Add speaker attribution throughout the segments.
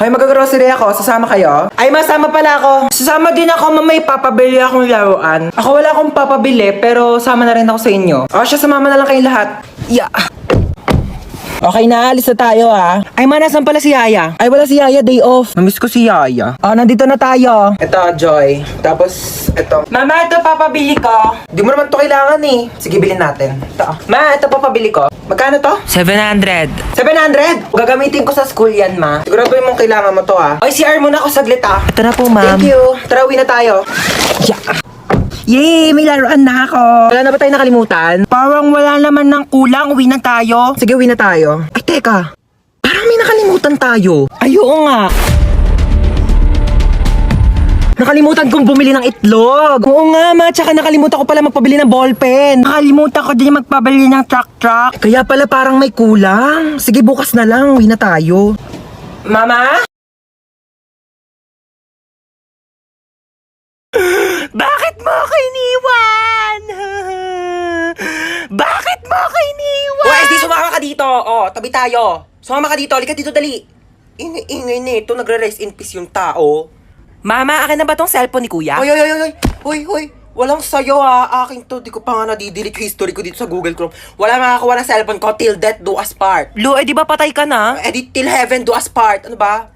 Speaker 1: Hoy, mag-grocery ako. Sasama kayo? Ay, masama pala ako. Sasama din ako, may papabili akong laruan. Ako wala akong papabili, pero sama na rin ako sa inyo. O siya, sumama na lang kayong lahat. Yeah. Okay na, alis na tayo Ay, nasan pala si Yaya? Ay, wala si Yaya, day off. Namiss ko si Yaya. Nandito na tayo. Ito, Joy. Tapos, ito. Mama, ito papabili ko. Di mo naman to kailangan eh. Sige, bilhin natin. Ito. Ma, ito papabili ko. Magkano to?
Speaker 2: 700.
Speaker 1: 700? Gagamitin ko sa school yan, ma. Sigurado mong kailangan mo to Ay, CR muna ako saglit
Speaker 2: Ito na po, ma'am.
Speaker 1: Thank you. Tara, uwi na tayo. Yeah. Yay! May laruan na ako! Wala na ba tayo nakalimutan? Parang wala naman ng kulang. Uwi na tayo. Sige, uwi na tayo. Ay, teka. Parang may nakalimutan tayo. Ay, oo nga. Nakalimutan kong bumili ng itlog. Oo nga, ma. Tsaka nakalimutan ko pala magpabili ng ballpen. Nakalimutan ko din magpabili ng truck. Kaya pala parang may kulang. Sige, bukas na lang. Uwi na tayo. Mama? Bakit mo ako iniwan? Bakit mo ako iniwan? O, SD, sumama ka dito. Tabi tayo. Sumama ka dito. Halika dito, dali. Ingay nito. Nagre-rest in peace yung tao.
Speaker 2: Mama, akin na ba tong cellphone ni Kuya?
Speaker 1: Hoy. Walang sayo Akin to. Di ko pa nga nadidelete history ko dito sa Google Chrome. Wala makakuha ng cellphone ko. Till death do us part.
Speaker 2: Lu, di ba patay ka na?
Speaker 1: Till heaven do us part. Ano ba?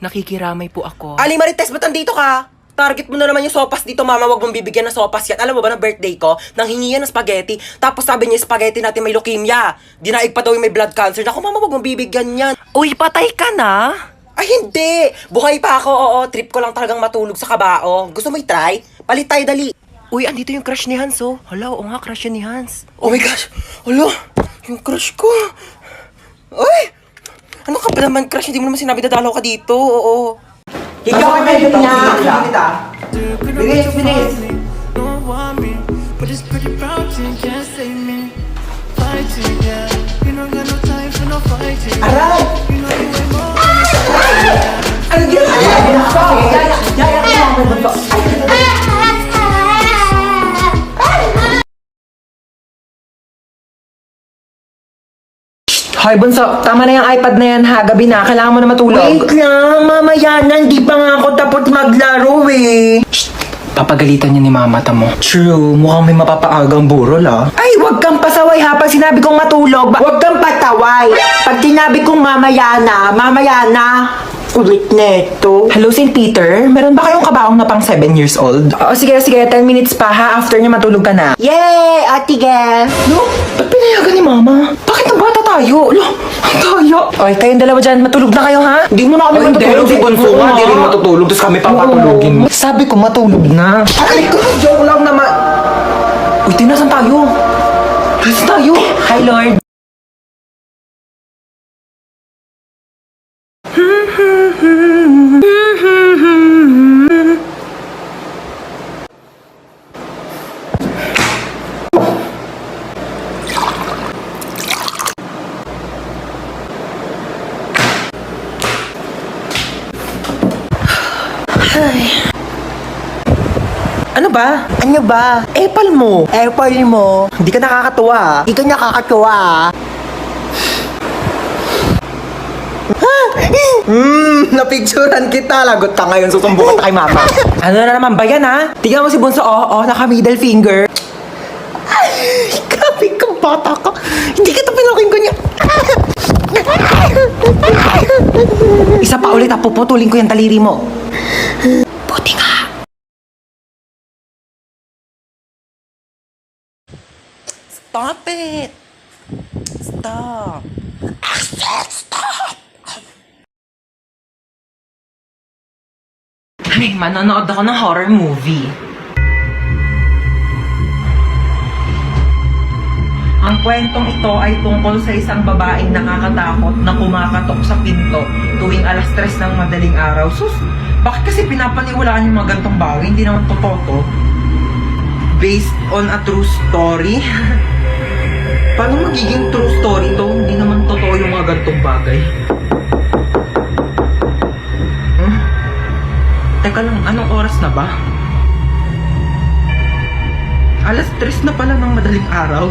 Speaker 2: Nakikiramay po ako.
Speaker 1: Ali Marites, ba't nandito ka? Target mo na naman yung sopas dito, mama. Wag mong bibigyan ng sopas yan. Alam mo ba na birthday ko? Nang hingi yan ng spaghetti. Tapos sabi niya, spaghetti natin may leukemia. Dinaig pa daw yung may blood cancer. Naku, mama, wag mong bibigyan yan.
Speaker 2: Uy, patay ka na?
Speaker 1: Ay, hindi. Buhay pa ako, oo. Trip ko lang talagang matulog sa kabao. Gusto mo i-try? Palit tayo, dali.
Speaker 2: Uy, andito yung crush ni Hans, oh. Hala, oo nga, crush yun ni Hans.
Speaker 1: Oh my gosh. Hala, yung crush ko. Ay! Ano ka ba naman, crush? Hindi mo naman sinabi dadalaw ka dito, oo. Ikaw ang medyo niya. Bilis.
Speaker 3: But it's pretty proud you can't save me. Fighting, yeah. You don't got no time for no fighting.
Speaker 1: Aray!
Speaker 3: You know you ain't more
Speaker 1: Ano Hoy, Bunso, tama na yung iPad na yan ha. Gabi na, kailangan mo na matulog. Wait lang, mamaya na. Hindi pa nga ako tapos maglaro Shh! Papagalitan niya ni mama mo. True, mukhang may mapapaagang burol Ay, wag kang pasaway ha. Pag sinabi kong matulog, wag kang pataway. Pag sinabi kong mamaya na. Ulit neto. Hello, St. Peter? Meron ba kayong kabaong na pang 7 years old? Sige, 10 minutes pa ha. After niya matulog ka na. Yay! Ate Gel! No? Ba't pinayagan ni mama? Bakit ang bata tayo? Ang tayo. Oy, kayong dalawa dyan, matulog na kayo ha? Hindi mo na kami matutulog. Si Bonso nga, di rin matutulog. Tapos kami papatulogin mo. Sabi ko matulog na. Ay, joke lang naman. Uy, tinasan tayo? Tinasan tayo? Hi, Lord. Ano ba? Apple mo. Hindi ka nakakatuwa. Napicturan kita. Lagot ka ngayon. Susumbukan na kay mama. Ano na naman ba yan ha? Tingnan mo si Bunso. Naka middle finger. Ay, grabe kang bata ka. Hindi kita pinakinggan niya. Isa pa ulit, puputulin ko yung taliri mo. Buti ka. Stop it! Stop! Stop! Ay, manonood ako ng horror movie. Ang kwentong ito ay tungkol sa isang babaeng nakakatakot na kumakatok sa pinto tuwing 3:00 ng madaling araw. Sus, bakit kasi pinapaniwalaan yung mga gantong bagay? Hindi naman totoo to. Based on a true story. Paano magiging true story to? Hindi naman totoo yung mga gantong bagay. Teka lang, anong oras na ba? 3:00 na pala ng madaling araw.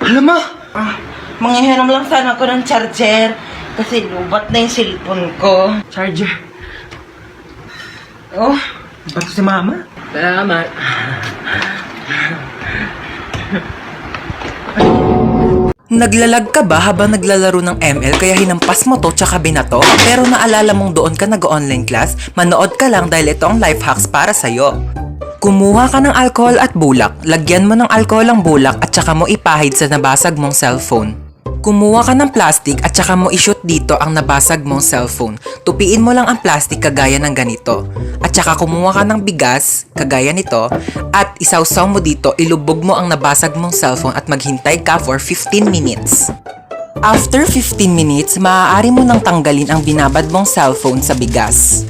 Speaker 1: Alam mo,
Speaker 4: Manghihiram lang sana ako ng charger. Kasi lubat na yung cellphone ko.
Speaker 1: charger. Oh, ba't si mama? Salamat.
Speaker 2: Naglalag ka ba habang naglalaro ng ML kaya hinampas mo to tsaka binato? Pero naalala mong doon ka nag-online class? Manood ka lang dahil ito ang life hacks para sa'yo. Kumuha ka ng alcohol at bulak, lagyan mo ng alcohol ang bulak at saka mo ipahid sa nabasag mong cellphone. Kumuha ka ng plastic at saka mo i-shoot dito ang nabasag mong cellphone. Tupiin mo lang ang plastic kagaya ng ganito. At saka kumuha ka ng bigas, kagaya nito, at isawsaw mo dito, ilubog mo ang nabasag mong cellphone at maghintay ka for 15 minutes. After 15 minutes, maaari mo nang tanggalin ang binabad mong cellphone sa bigas.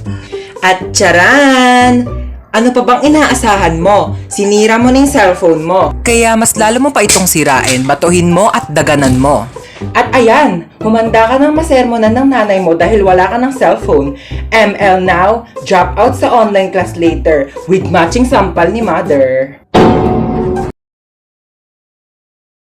Speaker 2: At charan! Ano pa bang inaasahan mo? Sinira mo na yung cellphone mo. Kaya mas lalo mo pa itong sirain, batuhin mo at daganan mo. At ayan, humanda ka ng masermonan ng nanay mo dahil wala ka ng cellphone. ML now, drop out sa online class later with matching sampal ni mother.